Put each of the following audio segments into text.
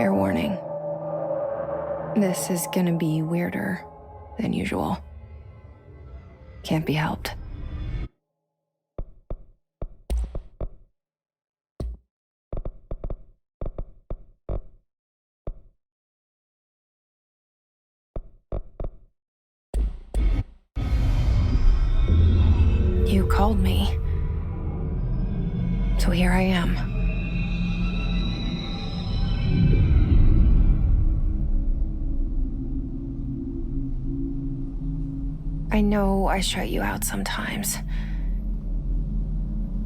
Fair warning. This is gonna be weirder than usual. Can't be helped. You called me. So here I am. I know I shut you out sometimes.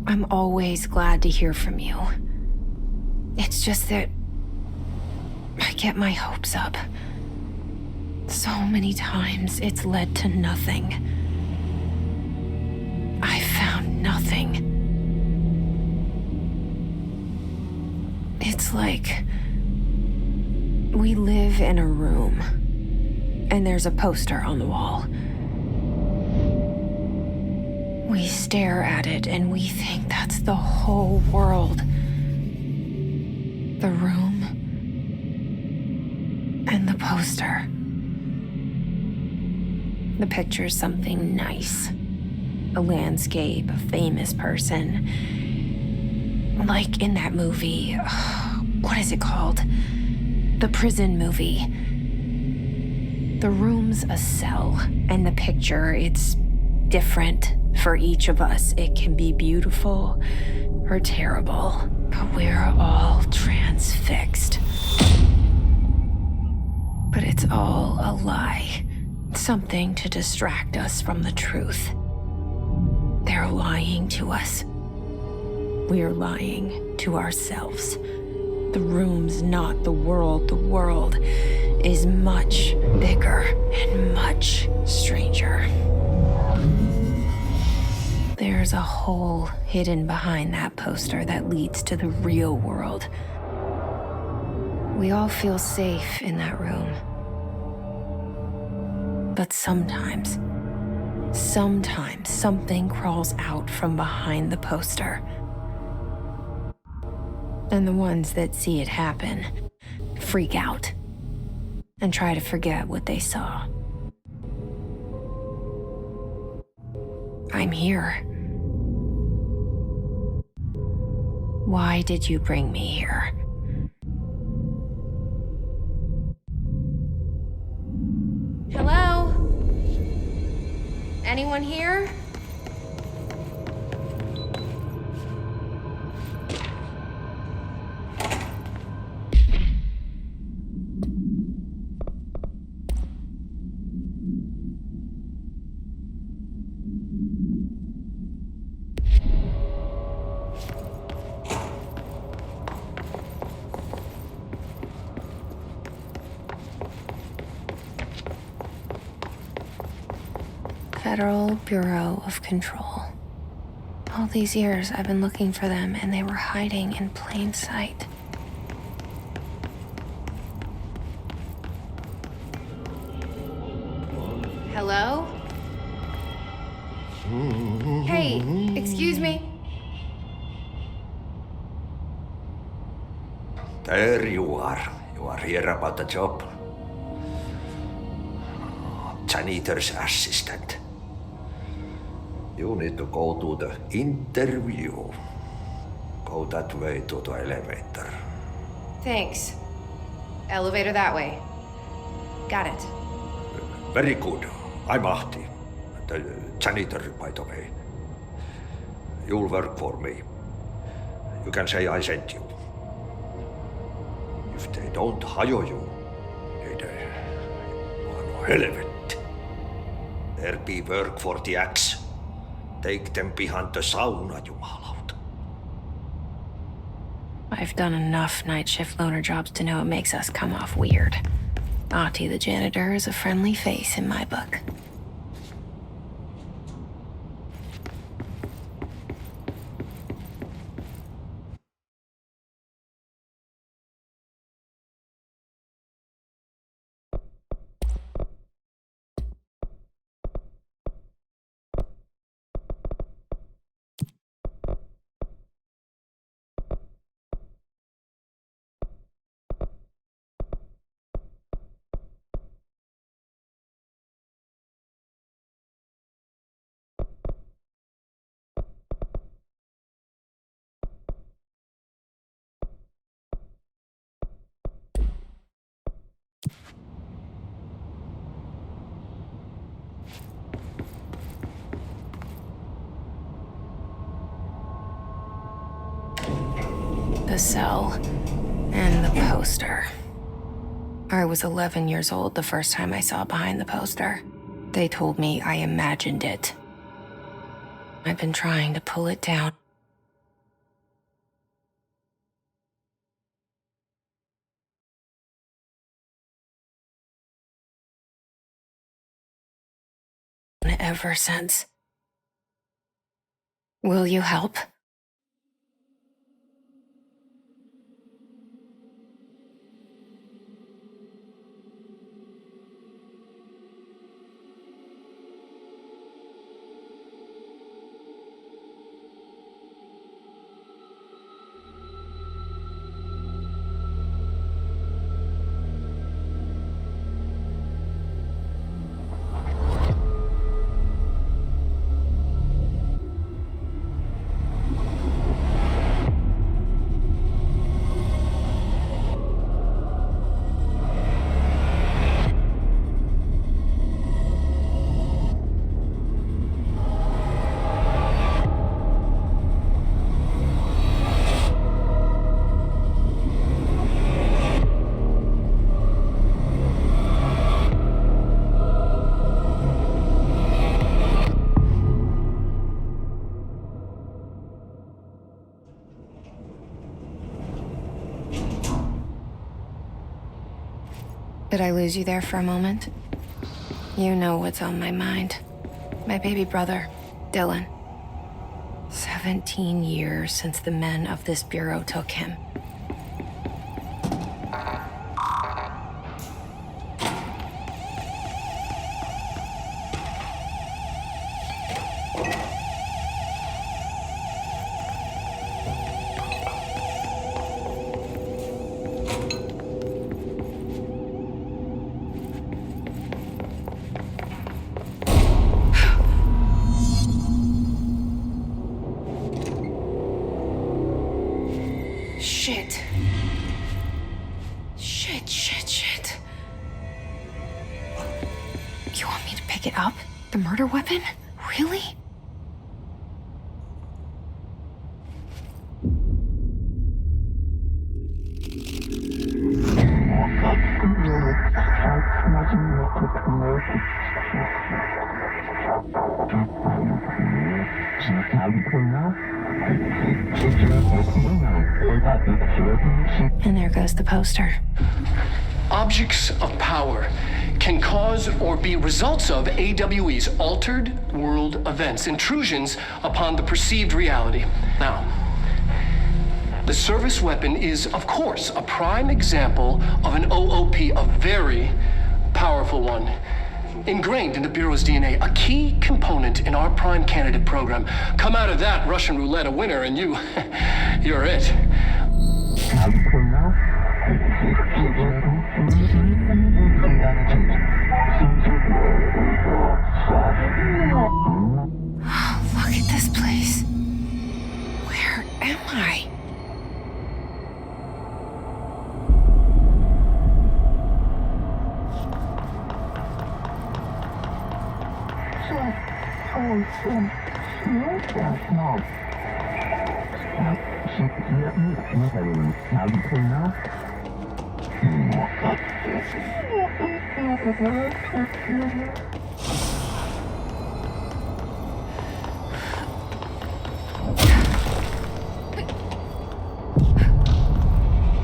I'm always glad to hear from you. It's just that I get my hopes up. So many times it's led to nothing. I found nothing. It's like we live in a room, and there's a poster on the wall. We stare at it and we think that's the whole world. The room and the poster. The picture's something nice. A landscape, a famous person. Like in that movie, what is it called? The prison movie. The room's a cell, and the picture, it's different for each of us. It can be beautiful or terrible, but we're all transfixed. But it's all a lie. Something to distract us from the truth. They're lying to us. We're lying to ourselves. The room's not the world. The world is much bigger and much stranger. There's a hole hidden behind that poster that leads to the real world. We all feel safe in that room. But sometimes something crawls out from behind the poster. And the ones that see it happen freak out and try to forget what they saw. I'm here. Why did you bring me here? Hello? Anyone here? Federal Bureau of Control. All these years I've been looking for them, and they were hiding in plain sight. Hello? Hey, excuse me. There you are. You are here about the job. Janitor's assistant. You need to go to the interview. Go that way to the elevator. Thanks. Elevator that way. Got it. Very good. I'm Ahti, the janitor, by the way. You'll work for me. You can say I sent you. If they don't hire you, you are no helmet. There be work for the axe. Take them behind the sauna, jumalauta. I've done enough night shift loner jobs to know it makes us come off weird. Ahti the janitor is a friendly face in my book. the cell and the poster. I was 11 years old the first time I saw behind the poster. They told me I imagined it. I've been trying to pull it down. Ever since. Will you help? Did I lose you there for a moment? You know what's on my mind. My baby brother, Dylan. 17 years since the men of this bureau took him. Shit. Shit. You want me to pick it up? The murder weapon? Really? And there goes the poster. Objects of power can cause or be results of AWE's altered world events, intrusions upon the perceived reality. Now, the service weapon is, of course, a prime example of an OOP, a very powerful one. Ingrained in the Bureau's DNA, a key component in our prime candidate program. Come out of that Russian roulette a winner and you're it. Look at this place. Where am I?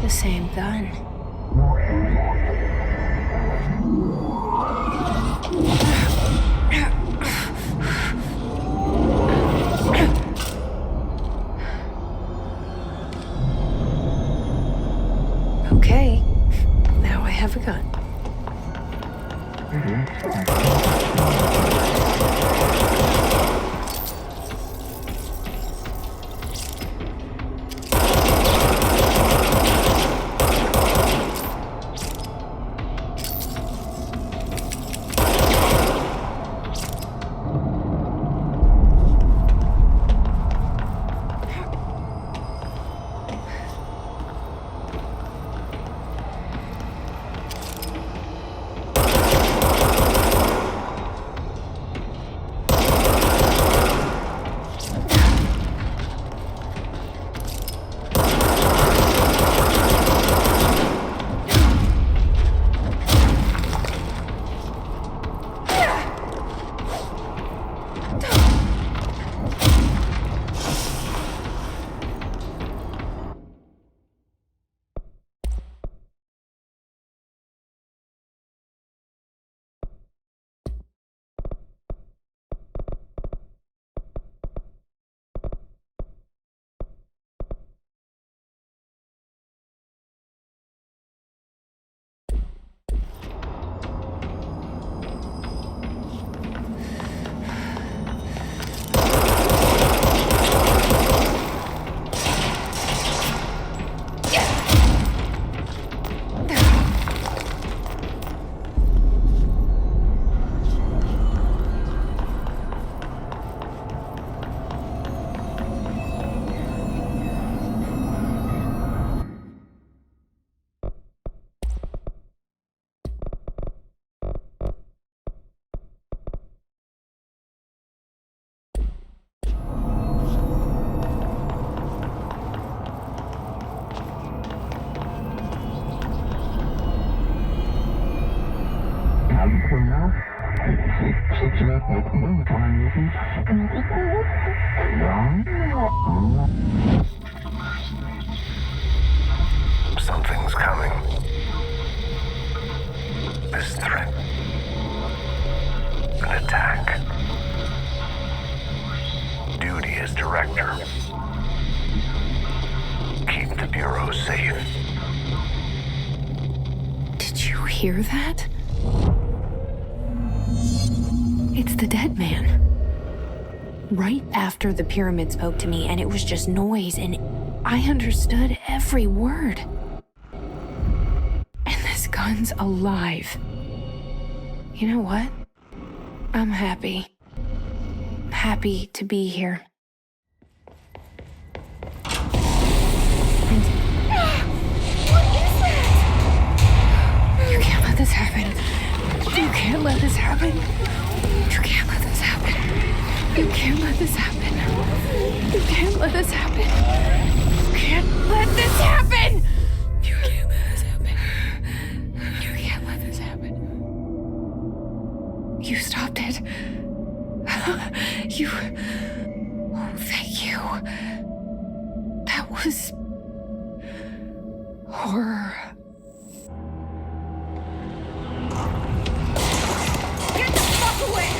The same gun. Okay, now I have a gun. Something's coming. This threat. An attack. Duty as director. Keep the Bureau safe. Did you hear that? It's the dead man. Right after the pyramid spoke to me, and it was just noise, and I understood every word. And this gun's alive. You know what? I'm happy. Happy to be here. And... What is that? You can't let this happen. You can't let this happen. You can't let this happen. You can't let this happen. You can't let this happen. You can't let this happen. You can't let this happen. You can't let this happen. You stopped it. You... Oh, thank you. That was... horror. Get the fuck away!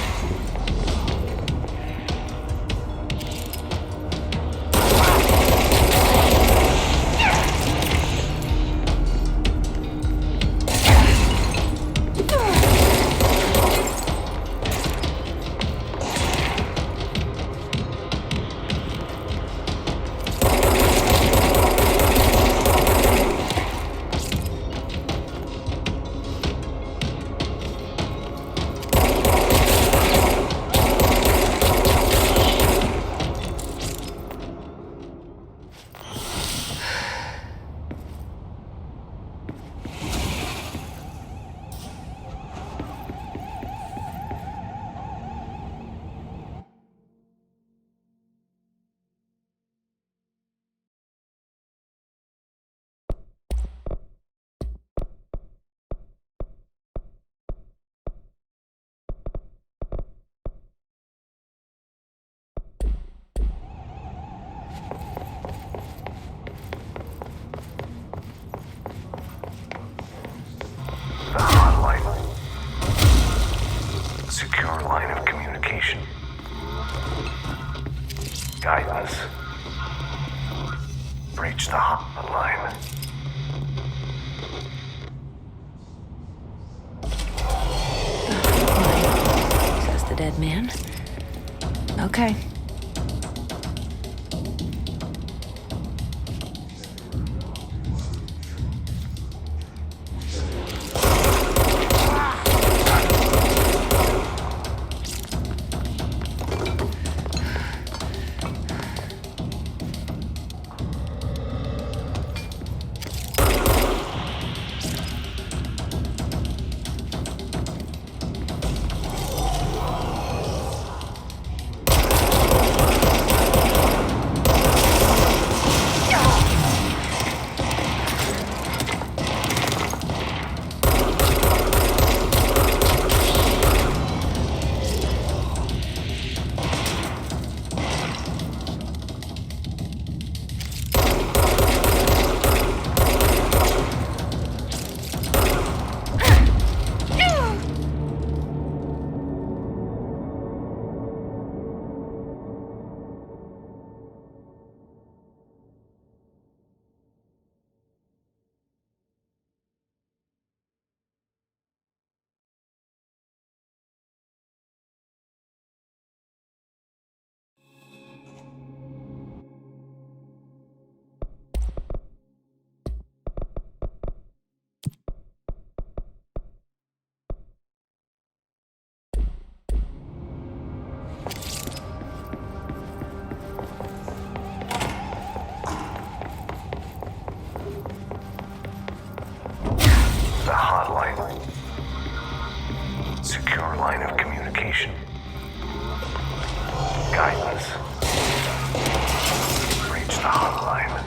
The hotline. Secure line of communication. Guidance. Breach the hotline. Says the dead man. Okay. The hotline. Secure line of communication. Guidance. Breach the hotline.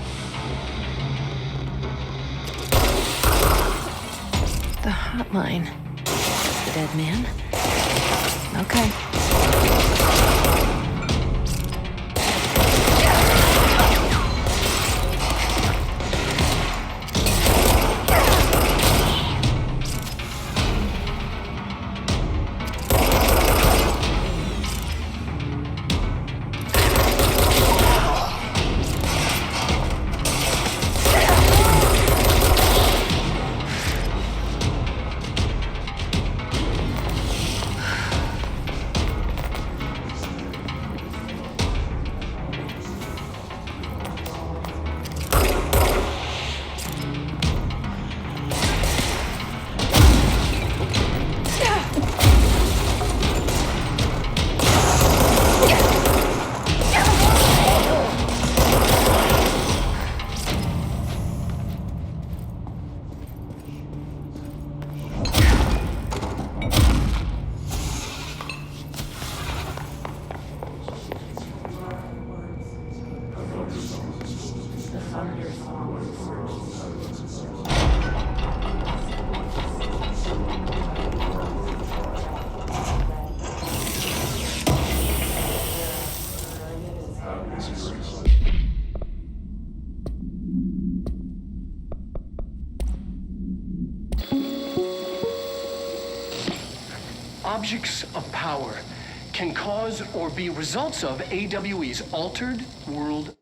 The hotline. Dead man? Okay. Objects of power can cause or be results of AWE's altered world.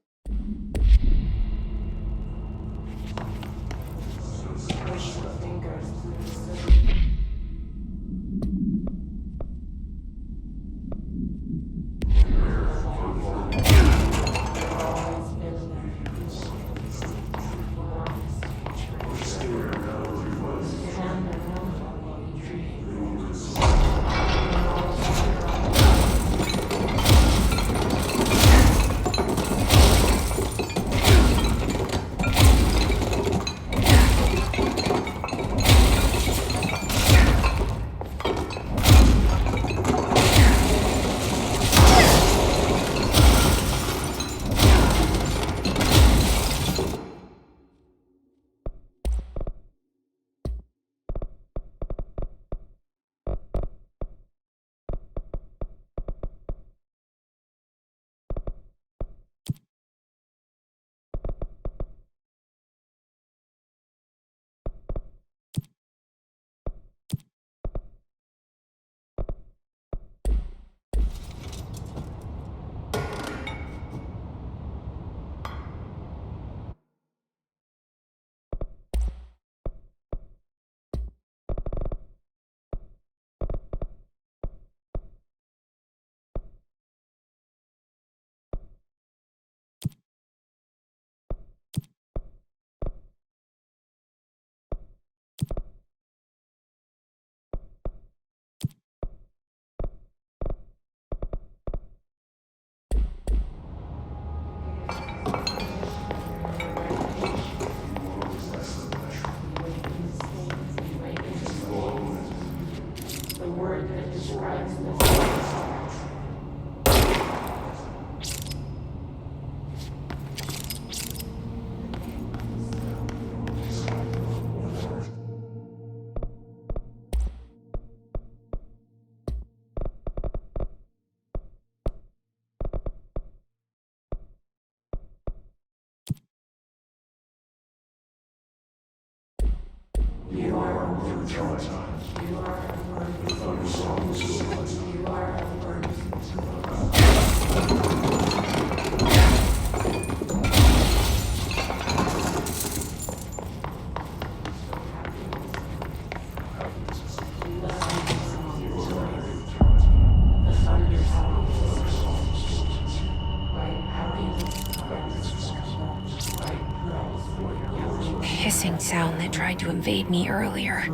Hissing sound that tried to invade me earlier.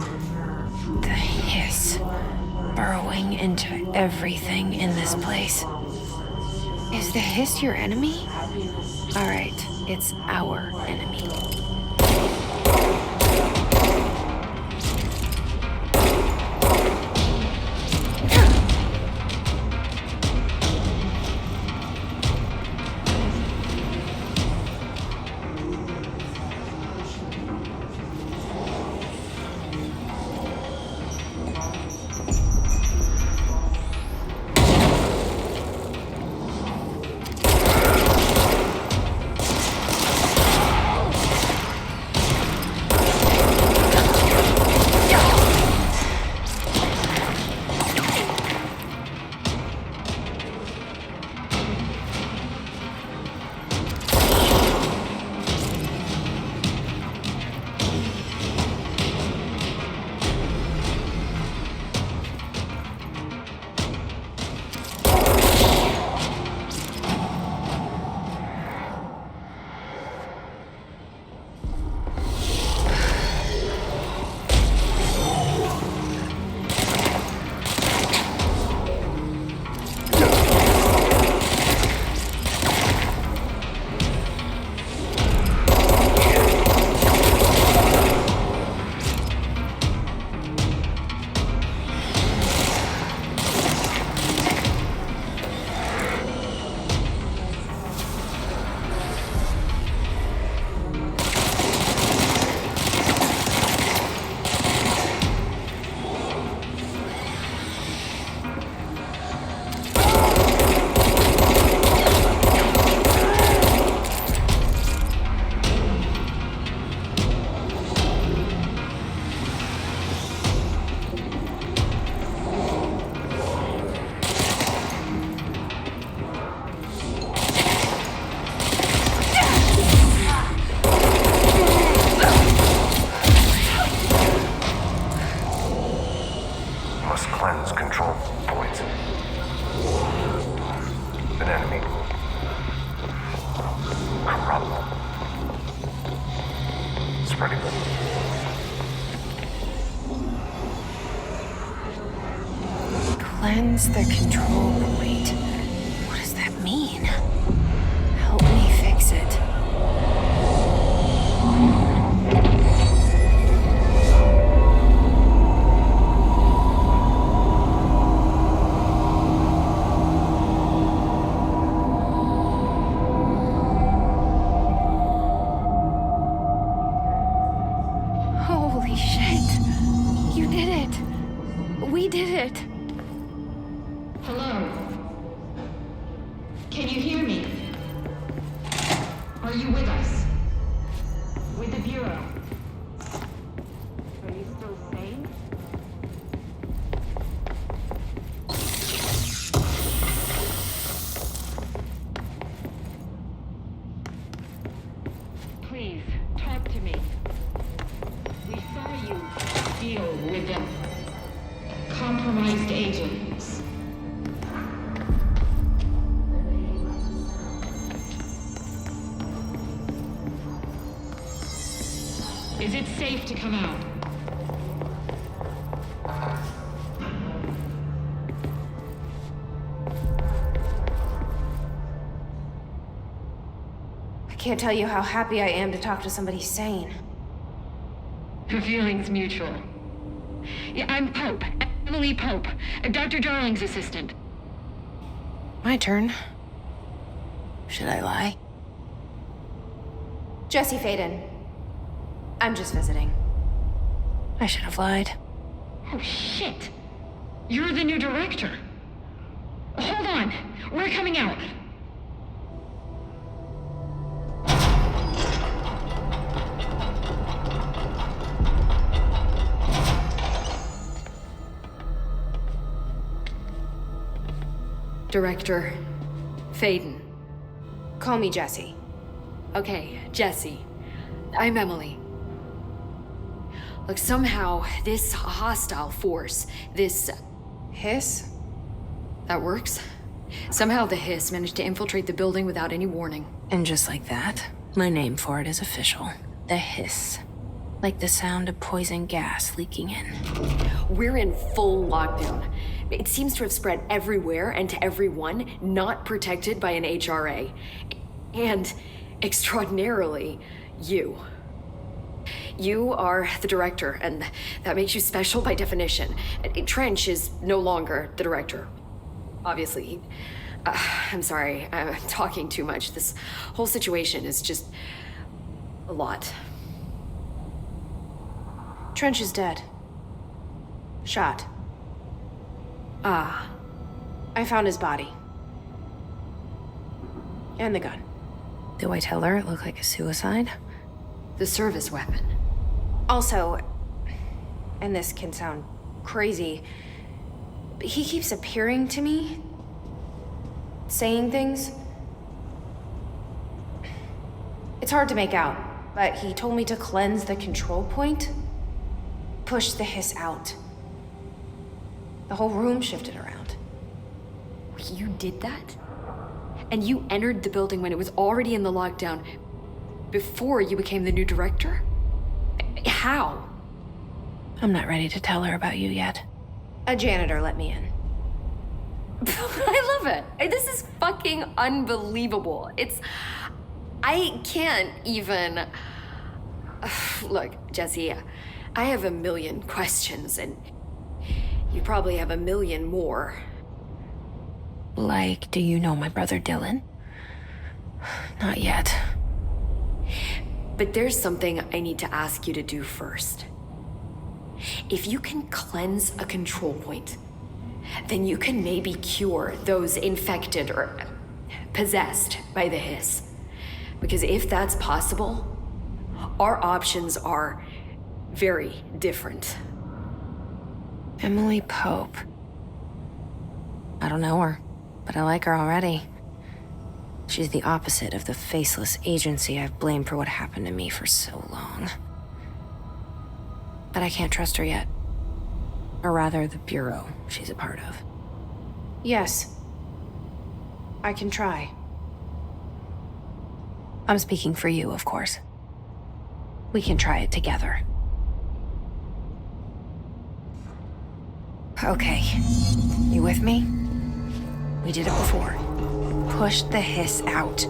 The hiss, burrowing into everything in this place. Is the hiss your enemy? All right, it's our enemy. Cleanse control points. An enemy. Corrupt. Spreading them. Cleanse the control point. What does that mean? Help me fix it. Holy shit. You did it. We did it. Hello? Can you hear me? Are you with us? With the Bureau? Are you still sane? Please, talk to me. We saw you deal with them. Compromised agents. Is it safe to come out? I can't tell you how happy I am to talk to somebody sane. The feeling's mutual. Yeah, I'm Pope. Emily Pope, Dr. Darling's assistant. My turn. Should I lie? Jesse Faden. I'm just visiting. I should have lied. Oh, shit. You're the new director. Hold on. We're coming out. Director Faden. Call me Jesse. Okay, Jesse. I'm Emily. Look, somehow this hostile force, this... Hiss? that works? Somehow the hiss managed to infiltrate the building without any warning. And just like that, my name for it is official. The hiss. Like the sound of poison gas leaking in. We're in full lockdown. It seems to have spread everywhere and to everyone not protected by an HRA. And, extraordinarily, you. You are the director, and that makes you special by definition. Trench is no longer the director. Obviously. I'm sorry, I'm talking too much. This whole situation is just a lot. Trench is dead. Shot. Ah, I found his body. And the gun. Do I tell her it looked like a suicide? the service weapon. Also, and this can sound crazy, but he keeps appearing to me, saying things. It's hard to make out, but he told me to cleanse the control point, push the hiss out. The whole room shifted around. You did that? And you entered the building when it was already in the lockdown, before you became the new director? How? I'm not ready to tell her about you yet. A janitor let me in. I love it. This is fucking unbelievable. I can't even... Look, Jesse, I have a million questions, and you probably have a million more. Like, do you know my brother Dylan? Not yet. But there's something I need to ask you to do first. If you can cleanse a control point, then you can maybe cure those infected or possessed by the hiss. Because if that's possible, our options are very different. Emily Pope. I don't know her, but I like her already. She's the opposite of the faceless agency I've blamed for what happened to me for so long. But I can't trust her yet. Or rather, the bureau she's a part of. Yes. I can try. I'm speaking for you, of course. We can try it together. Okay. You with me? We did it before. Push the hiss out.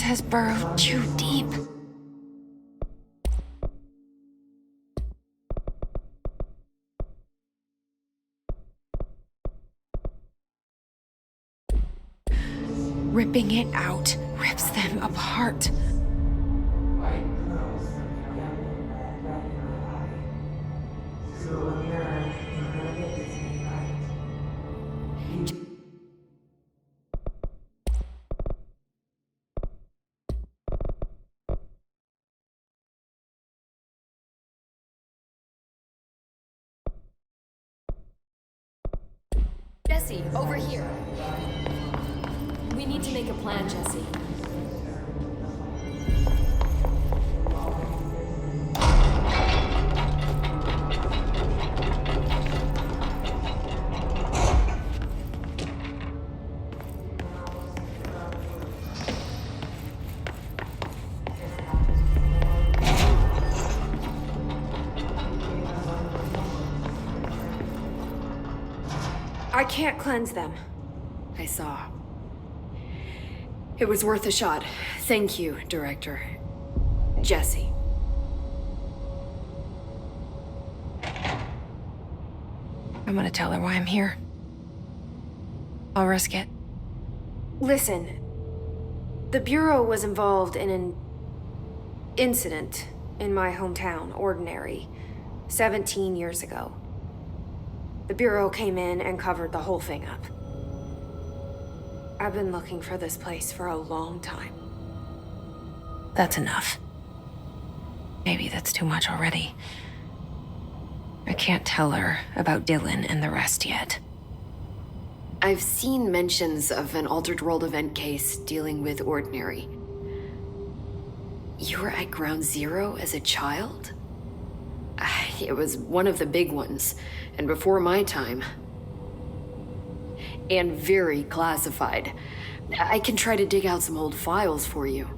Has burrowed too deep. Ripping it out rips them apart. Jesse, over here. We need to make a plan, Jesse. I can't cleanse them. I saw. It was worth a shot. Thank you, Director. Jesse. I'm gonna tell her why I'm here. I'll risk it. Listen, the Bureau was involved in an incident in my hometown, Ordinary, 17 years ago. The Bureau came in and covered the whole thing up. I've been looking for this place for a long time. That's enough. Maybe that's too much already. I can't tell her about Dylan and the rest yet. I've seen mentions of an Altered World event case dealing with Ordinary. You were at Ground Zero as a child? It was one of the big ones, and before my time. And very classified. I can try to dig out some old files for you.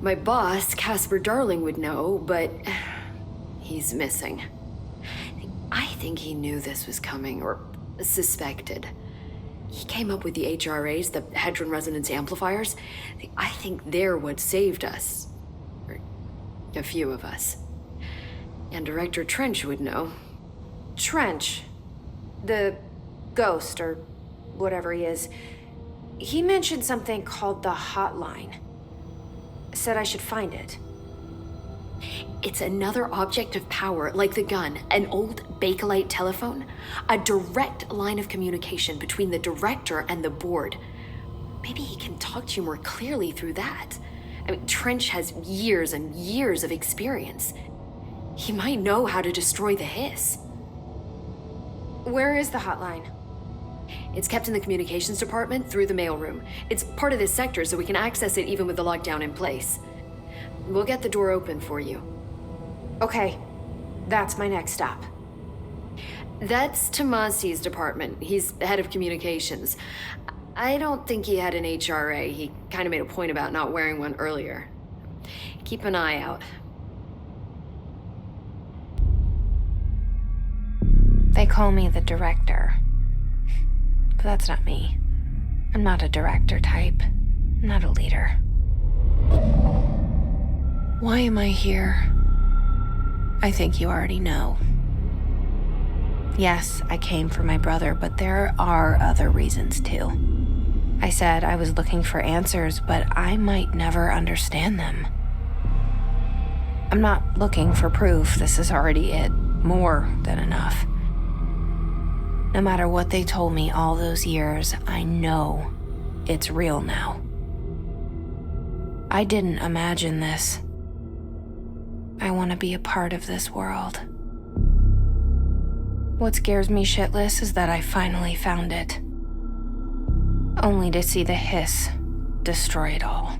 My boss, Casper Darling, would know, but he's missing. I think he knew this was coming, or suspected. He came up with the HRAs, the Hadron Resonance Amplifiers. I think they're what saved us. Or a few of us. And Director Trench would know. Trench? The ghost, or whatever he is. He mentioned something called the Hotline. Said I should find it. It's another object of power, like the gun, an old Bakelite telephone, a direct line of communication between the director and the board. Maybe he can talk to you more clearly through that. I mean, Trench has years and years of experience. He might know how to destroy the hiss. Where is the hotline? It's kept in the communications department through the mailroom. It's part of this sector, so we can access it even with the lockdown in place. We'll get the door open for you. Okay, that's my next stop. That's Tomasi's department. He's head of communications. I don't think he had an HRA. He kind of made a point about not wearing one earlier. Keep an eye out. They call me the director. But that's not me. I'm not a director type. I'm not a leader. Why am I here? I think you already know. Yes, I came for my brother, but there are other reasons too. I said I was looking for answers, but I might never understand them. I'm not looking for proof. This is already it. More than enough. No matter what they told me all those years, I know it's real now. I didn't imagine this. I want to be a part of this world. What scares me shitless is that I finally found it. Only to see the hiss destroy it all.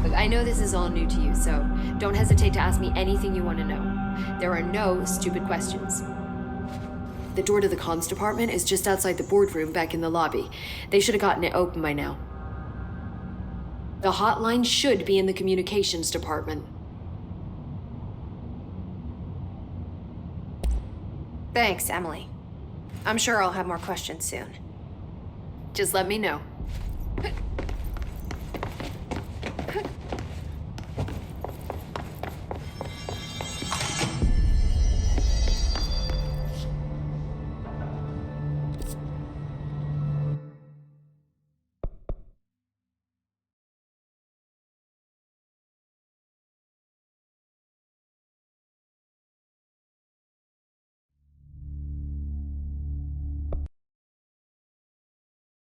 Look, I know this is all new to you, so don't hesitate to ask me anything you want to know. There are no stupid questions. The door to the comms department is just outside the boardroom back in the lobby. They should have gotten it open by now. The hotline should be in the communications department. Thanks, Emily. I'm sure I'll have more questions soon. Just let me know.